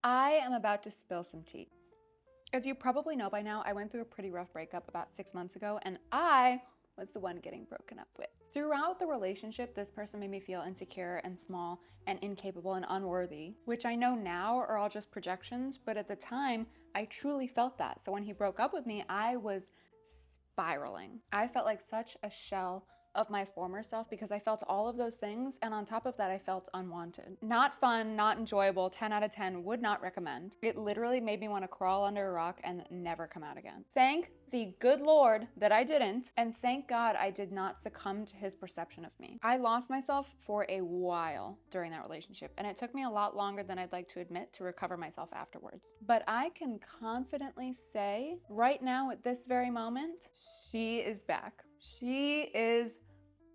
I am about to spill some tea. As you probably know by now, I went through a pretty rough breakup about 6 months ago, and I was the one getting broken up with. Throughout the relationship, this person made me feel insecure and small and incapable and unworthy, which I know now are all just projections, but at the time, I truly felt that. So when he broke up with me, I was spiraling. I felt like such a shell of my former self because I felt all of those things, and on top of that I felt unwanted. Not fun, not enjoyable, 10 out of 10, would not recommend. It literally made me want to crawl under a rock and never come out again. Thank the good Lord that I didn't, and thank God I did not succumb to his perception of me. I lost myself for a while during that relationship, and it took me a lot longer than I'd like to admit to recover myself afterwards. But I can confidently say right now at this very moment, she is back. She is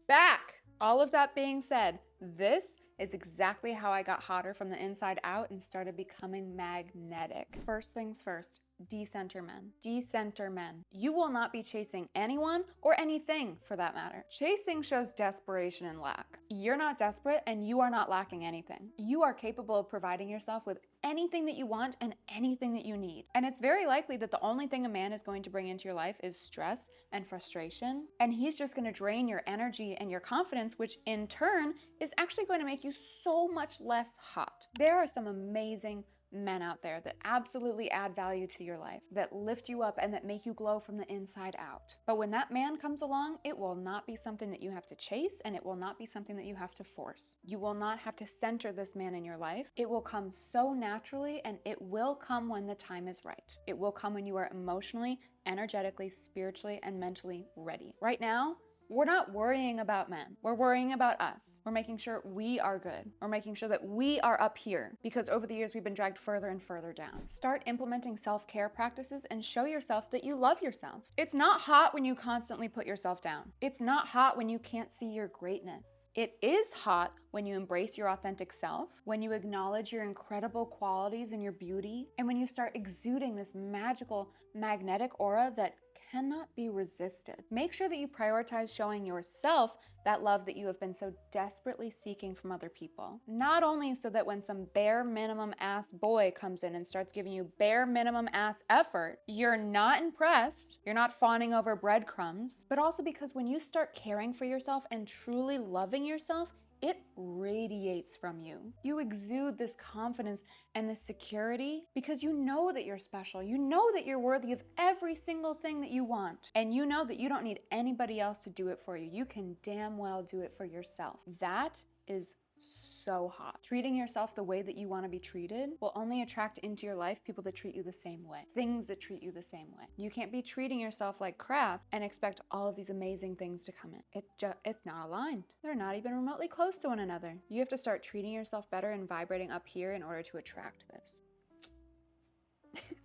back. All of that being said, this is exactly how I got hotter from the inside out and started becoming magnetic. First things first, decenter men. Decenter men. You will not be chasing anyone or anything for that matter. Chasing shows desperation and lack. You're not desperate and you are not lacking anything. You are capable of providing yourself with anything that you want and anything that you need. And it's very likely that the only thing a man is going to bring into your life is stress and frustration. And he's just going to drain your energy and your confidence, which in turn is actually going to make you so much less hot. There are some amazing men out there that absolutely add value to your life, that lift you up and that make you glow from the inside out. But when that man comes along, it will not be something that you have to chase, and it will not be something that you have to force. You will not have to center this man in your life. It will come so naturally, and it will come when the time is right. It will come when you are emotionally, energetically, spiritually, and mentally ready. Right now, we're not worrying about men. We're worrying about us. We're making sure we are good. We're making sure that we are up here because over the years we've been dragged further and further down. Start implementing self-care practices and show yourself that you love yourself. It's not hot when you constantly put yourself down. It's not hot when you can't see your greatness. It is hot when you embrace your authentic self, when you acknowledge your incredible qualities and your beauty, and when you start exuding this magical, magnetic aura that cannot be resisted. Make sure that you prioritize showing yourself that love that you have been so desperately seeking from other people. Not only so that when some bare minimum ass boy comes in and starts giving you bare minimum ass effort, you're not impressed, you're not fawning over breadcrumbs, but also because when you start caring for yourself and truly loving yourself, it radiates from you. You exude this confidence and this security because you know that you're special. You know that you're worthy of every single thing that you want. And you know that you don't need anybody else to do it for you. You can damn well do it for yourself. That is so hot. Treating yourself the way that you want to be treated will only attract into your life people that treat you the same way, things that treat you the same way. You can't be treating yourself like crap and expect all of these amazing things to come in. It's not aligned. They're not even remotely close to one another. You have to start treating yourself better and vibrating up here in order to attract this.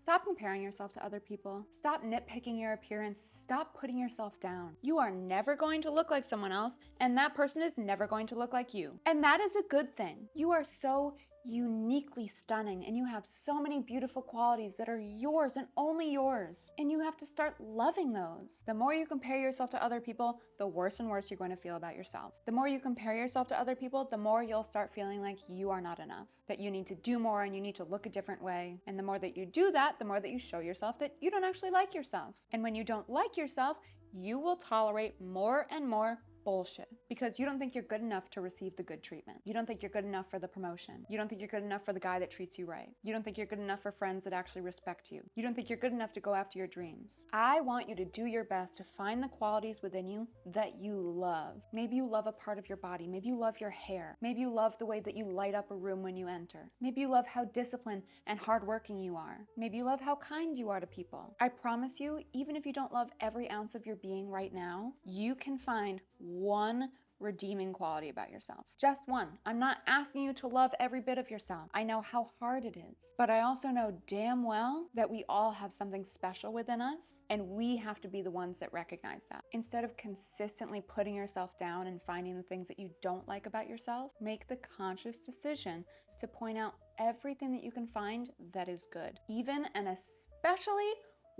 Stop comparing yourself to other people. Stop nitpicking your appearance. Stop putting yourself down. You are never going to look like someone else, and that person is never going to look like you. And that is a good thing. You are so uniquely stunning, and you have so many beautiful qualities that are yours and only yours. And you have to start loving those. The more you compare yourself to other people, the worse and worse you're going to feel about yourself. The more you compare yourself to other people, the more you'll start feeling like you are not enough, that you need to do more and you need to look a different way. And the more that you do that, the more that you show yourself that you don't actually like yourself. And when you don't like yourself, you will tolerate more and more bullshit because you don't think you're good enough to receive the good treatment. You don't think you're good enough for the promotion. You don't think you're good enough for the guy that treats you right. You don't think you're good enough for friends that actually respect you. You don't think you're good enough to go after your dreams. I want you to do your best to find the qualities within you that you love. Maybe you love a part of your body. Maybe you love your hair. Maybe you love the way that you light up a room when you enter. Maybe you love how disciplined and hardworking you are. Maybe you love how kind you are to people. I promise you, even if you don't love every ounce of your being right now, you can find one redeeming quality about yourself. Just one. I'm not asking you to love every bit of yourself. I know how hard it is, but I also know damn well that we all have something special within us, and we have to be the ones that recognize that. Instead of consistently putting yourself down and finding the things that you don't like about yourself, make the conscious decision to point out everything that you can find that is good, even and especially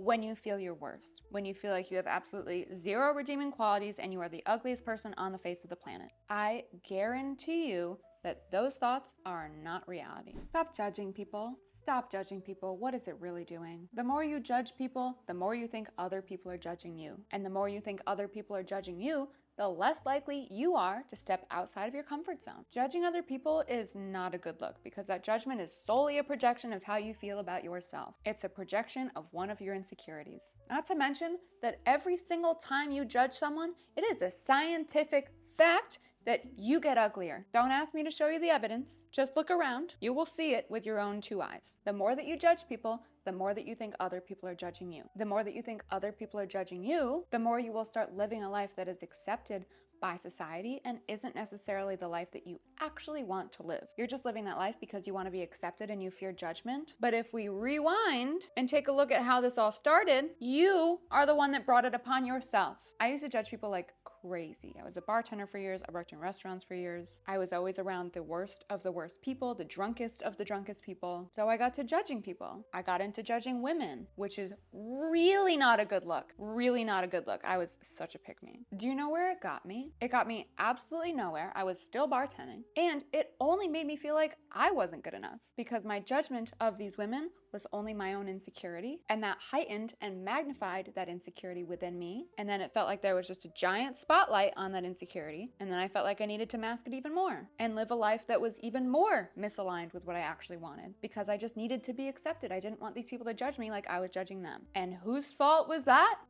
when you feel your worst, when you feel like you have absolutely zero redeeming qualities and you are the ugliest person on the face of the planet. I guarantee you that those thoughts are not reality. Stop judging people. Stop judging people. What is it really doing? The more you judge people, the more you think other people are judging you. And the more you think other people are judging you, the less likely you are to step outside of your comfort zone. Judging other people is not a good look because that judgment is solely a projection of how you feel about yourself. It's a projection of one of your insecurities. Not to mention that every single time you judge someone, it is a scientific fact that you get uglier. Don't ask me to show you the evidence. Just look around. You will see it with your own two eyes. The more that you judge people, the more that you think other people are judging you. The more that you think other people are judging you, the more you will start living a life that is accepted by society and isn't necessarily the life that you actually want to live. You're just living that life because you want to be accepted and you fear judgment. But if we rewind and take a look at how this all started, you are the one that brought it upon yourself. I used to judge people like crazy. I was a bartender for years. I worked in restaurants for years. I was always around the worst of the worst people, the drunkest of the drunkest people. So I got to judging people. I got into judging women, which is really not a good look. Really not a good look. I was such a pick-me. Do you know where it got me? It got me absolutely nowhere. I was still bartending. And it only made me feel like I wasn't good enough because my judgment of these women was only my own insecurity, and that heightened and magnified that insecurity within me. And then it felt like there was just a giant spotlight on that insecurity, and then I felt like I needed to mask it even more and live a life that was even more misaligned with what I actually wanted because I just needed to be accepted. I didn't want these people to judge me like I was judging them. And whose fault was that?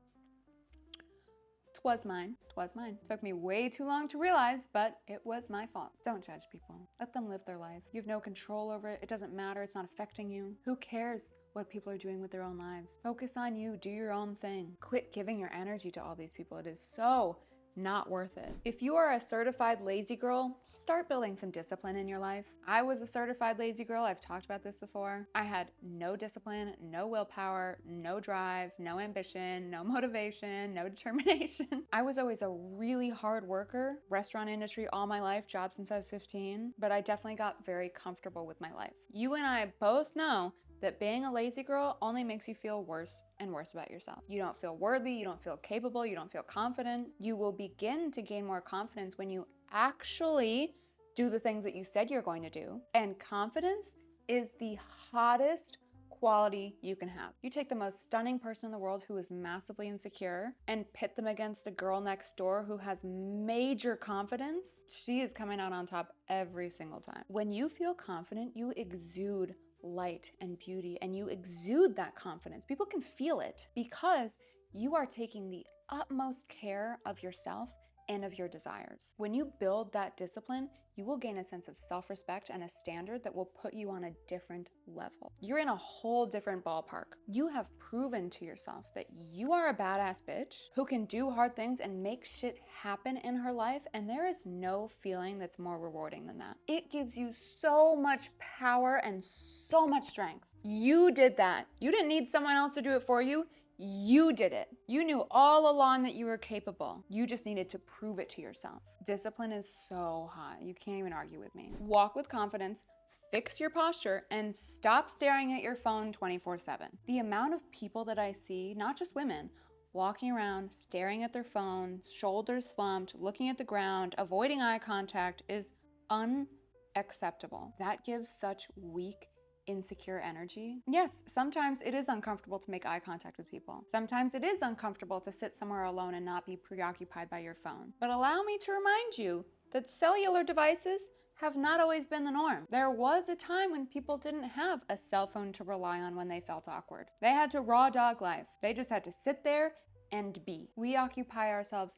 Twas mine. Twas mine. Took me way too long to realize, but it was my fault. Don't judge people. Let them live their life. You have no control over it. It doesn't matter. It's not affecting you. Who cares what people are doing with their own lives? Focus on you. Do your own thing. Quit giving your energy to all these people. It is so not worth it. If you are a certified lazy girl, start building some discipline in your life. I was a certified lazy girl. I've talked about this before. I had no discipline, no willpower, no drive, no ambition, no motivation, no determination. I was always a really hard worker, restaurant industry all my life, job since I was 15, but I definitely got very comfortable with my life. You and I both know that being a lazy girl only makes you feel worse and worse about yourself. You don't feel worthy, you don't feel capable, you don't feel confident. You will begin to gain more confidence when you actually do the things that you said you're going to do. And confidence is the hottest quality you can have. You take the most stunning person in the world who is massively insecure and pit them against a girl next door who has major confidence. She is coming out on top every single time. When you feel confident, you exude light and beauty, and you exude that confidence. People can feel it because you are taking the utmost care of yourself and of your desires. When you build that discipline, you will gain a sense of self-respect and a standard that will put you on a different level. You're in a whole different ballpark. You have proven to yourself that you are a badass bitch who can do hard things and make shit happen in her life, and there is no feeling that's more rewarding than that. It gives you so much power and so much strength. You did that. You didn't need someone else to do it for you. You did it. You knew all along that you were capable. You just needed to prove it to yourself. Discipline is so hot. You can't even argue with me. Walk with confidence, fix your posture, and stop staring at your phone 24/7. The amount of people that I see, not just women, walking around, staring at their phones, shoulders slumped, looking at the ground, avoiding eye contact is unacceptable. That gives such weak, insecure energy. Yes, sometimes it is uncomfortable to make eye contact with people. Sometimes it is uncomfortable to sit somewhere alone and not be preoccupied by your phone. But allow me to remind you that cellular devices have not always been the norm. There was a time when people didn't have a cell phone to rely on when they felt awkward. They had to raw dog life. They just had to sit there and be. We occupy ourselves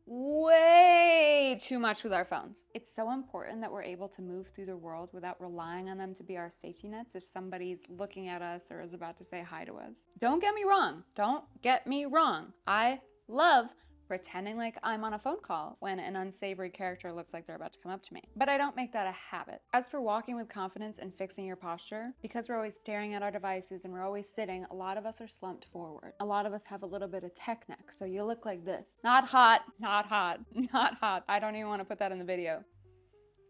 way too much with our phones. It's so important that we're able to move through the world without relying on them to be our safety nets if somebody's looking at us or is about to say hi to us. Don't get me wrong. Don't get me wrong. I love pretending like I'm on a phone call when an unsavory character looks like they're about to come up to me. But I don't make that a habit. As for walking with confidence and fixing your posture, because we're always staring at our devices and we're always sitting, a lot of us are slumped forward. A lot of us have a little bit of tech neck, so you look like this. Not hot, not hot, not hot. I don't even want to put that in the video,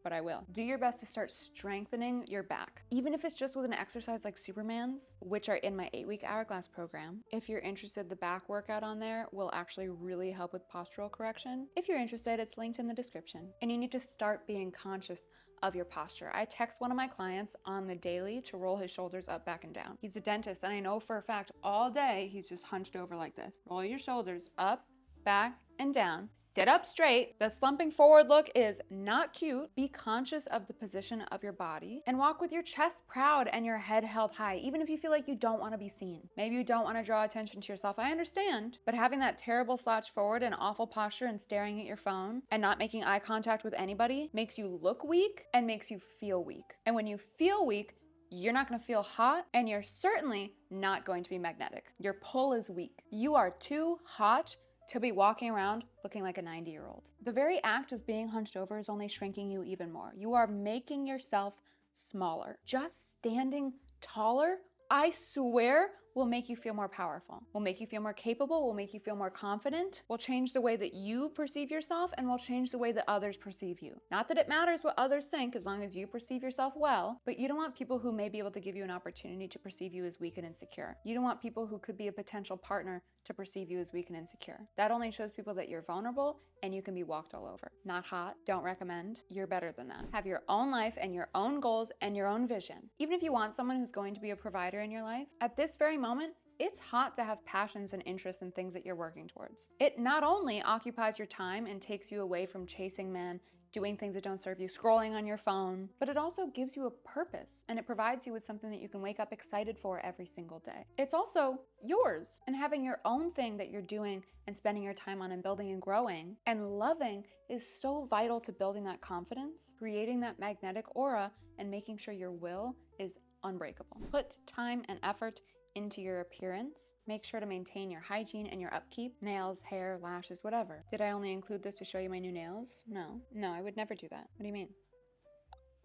but I will. Do your best to start strengthening your back. Even if it's just with an exercise like Superman's, which are in my 8-week Hourglass program. If you're interested, the back workout on there will actually really help with postural correction. If you're interested, it's linked in the description. And you need to start being conscious of your posture. I text one of my clients on the daily to roll his shoulders up, back, and down. He's a dentist, and I know for a fact all day he's just hunched over like this. Roll your shoulders up, back, and down. Sit up straight. The slumping forward look is not cute. Be conscious of the position of your body and walk with your chest proud and your head held high, even if you feel like you don't want to be seen. Maybe you don't want to draw attention to yourself. I understand, but having that terrible slouch forward and awful posture and staring at your phone and not making eye contact with anybody makes you look weak and makes you feel weak. And when you feel weak, you're not going to feel hot, and you're certainly not going to be magnetic. Your pull is weak. You are too hot to be walking around looking like a 90-year-old. The very act of being hunched over is only shrinking you even more. You are making yourself smaller. Just standing taller, I swear, will make you feel more powerful, will make you feel more capable, will make you feel more confident, will change the way that you perceive yourself, and will change the way that others perceive you. Not that it matters what others think as long as you perceive yourself well, but you don't want people who may be able to give you an opportunity to perceive you as weak and insecure. You don't want people who could be a potential partner to perceive you as weak and insecure. That only shows people that you're vulnerable and you can be walked all over. Not hot, don't recommend. You're better than that. Have your own life and your own goals and your own vision. Even if you want someone who's going to be a provider in your life, at this very moment, it's hot to have passions and interests and things that you're working towards. It not only occupies your time and takes you away from chasing men, doing things that don't serve you, scrolling on your phone, but it also gives you a purpose and it provides you with something that you can wake up excited for every single day. It's also yours, and having your own thing that you're doing and spending your time on and building and growing and loving is so vital to building that confidence, creating that magnetic aura, and making sure your will is unbreakable. Put time and effort into your appearance. Make sure to maintain your hygiene and your upkeep. Nails, hair, lashes, whatever. Did I only include this to show you my new nails? No, I would never do that. What do you mean?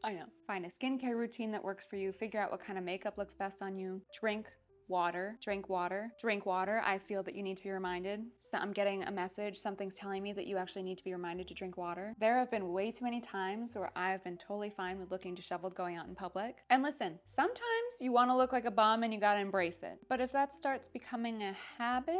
I know. Find a skincare routine that works for you. Figure out what kind of makeup looks best on you. Drink water. I feel that you need to be reminded. So I'm getting a message, something's telling me that you actually need to be reminded to drink water. There have been way too many times where I have been totally fine with looking disheveled going out in public. And listen, sometimes you want to look like a bum and you gotta embrace it. But if that starts becoming a habit,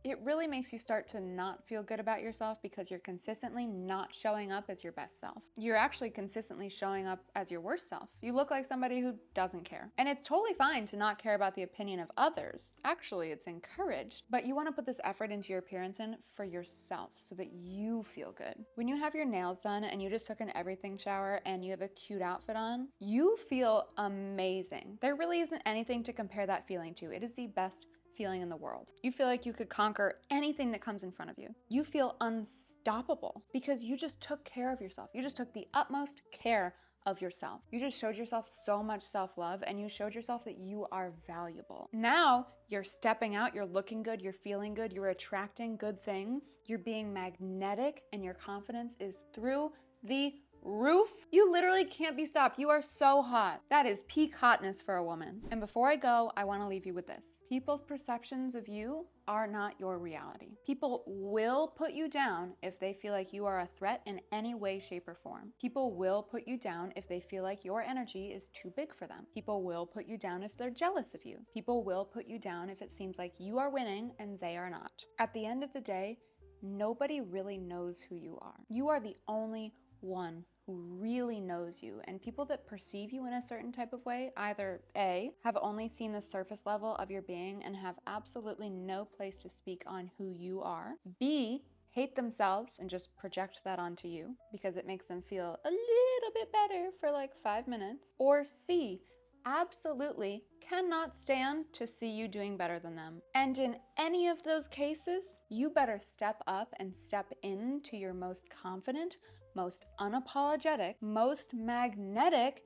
it really makes you start to not feel good about yourself because you're consistently not showing up as your best self. You're actually consistently showing up as your worst self. You look like somebody who doesn't care. And it's totally fine to not care about the opinion of others. Actually, it's encouraged. But you want to put this effort into your appearance in for yourself so that you feel good. When you have your nails done and you just took an everything shower and you have a cute outfit on, you feel amazing. There really isn't anything to compare that feeling to. It is the best feeling in the world. You feel like you could conquer anything that comes in front of you. You feel unstoppable because you just took care of yourself. You just took the utmost care of yourself. You just showed yourself so much self-love and you showed yourself that you are valuable. Now you're stepping out, you're looking good, you're feeling good, you're attracting good things, you're being magnetic, and your confidence is through the roof. You literally can't be stopped. You are so hot. That is peak hotness for a woman. And before I go, I want to leave you with this. People's perceptions of you are not your reality. People will put you down if they feel like you are a threat in any way, shape, or form. People will put you down if they feel like your energy is too big for them. People will put you down if they're jealous of you. People will put you down if it seems like you are winning and they are not. At the end of the day, nobody really knows who you are. You are the only one who really knows you, and people that perceive you in a certain type of way either A, have only seen the surface level of your being and have absolutely no place to speak on who you are, B, hate themselves and just project that onto you because it makes them feel a little bit better for like 5 minutes, or C, absolutely cannot stand to see you doing better than them. And in any of those cases, you better step up and step into your most confident, most unapologetic, most magnetic,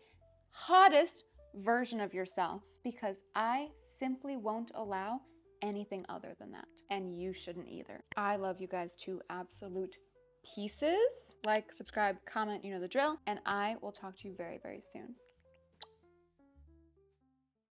hottest version of yourself, because I simply won't allow anything other than that. And you shouldn't either. I love you guys to absolute pieces. Like, subscribe, comment, you know the drill, and I will talk to you very, very soon.